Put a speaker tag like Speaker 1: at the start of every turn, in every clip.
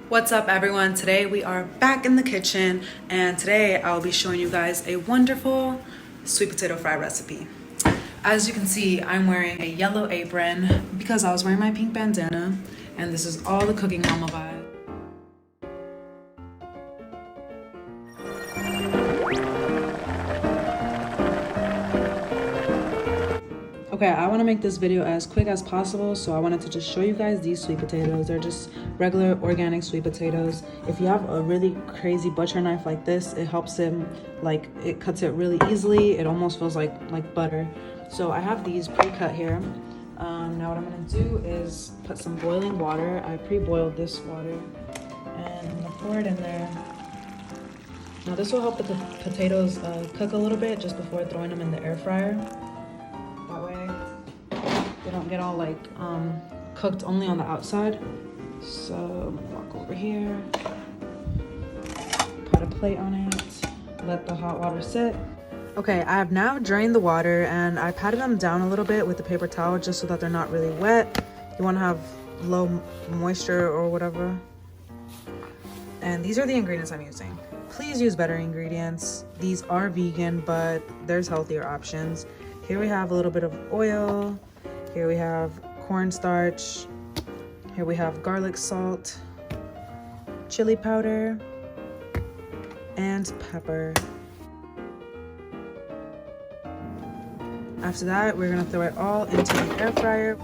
Speaker 1: What's up everyone? Today we are back in the kitchen and today I'll be showing you guys a wonderful sweet potato fry recipe. As you can see, I'm wearing a yellow apron because I was wearing my pink bandana, and this is all the cooking mama vibe. Okay, I want to make this video as quick as possible, so I wanted to just show you guys these sweet potatoes. They're just regular organic sweet potatoes. If you have a really crazy butcher knife like this, it helps him, like, it cuts it really easily. It almost feels like butter. So I have these pre-cut here. Now what I'm going to do is put some boiling water. I pre-boiled this water and I'm going to pour it in there. Now this will help the potatoes cook a little bit just before throwing them in the air fryer. That way they don't get all like cooked only on the outside. So I'm gonna walk over here, put a plate on it, let the hot water sit. Okay, I have now drained the water and I patted them down a little bit with the paper towel just so that they're not really wet. You want to have low moisture or whatever. And these are the ingredients I'm using. Please use better ingredients. These are vegan, but there's healthier options. Here we have a little bit of oil. Here we have cornstarch. Here we have garlic salt, chili powder, and pepper. After that, we're gonna throw it all into the air fryer.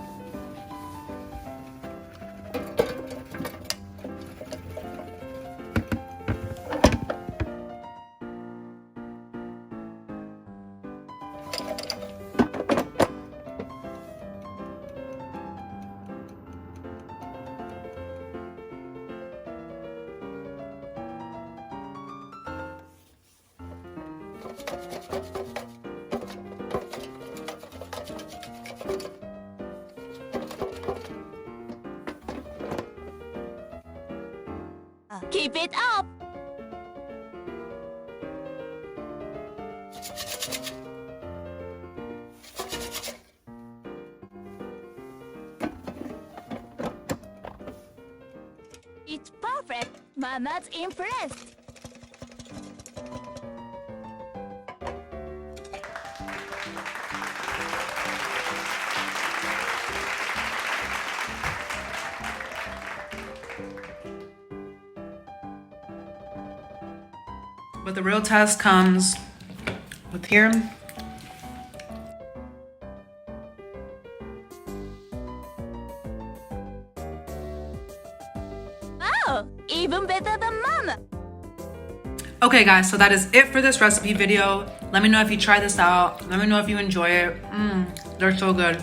Speaker 2: Keep it up! It's perfect! Mama's impressed!
Speaker 1: But the real test comes with here.
Speaker 2: Oh, even better than Mama!
Speaker 1: Okay guys, so that is it for this recipe video. Let me know if you try this out. Let me know if you enjoy it. They're so good.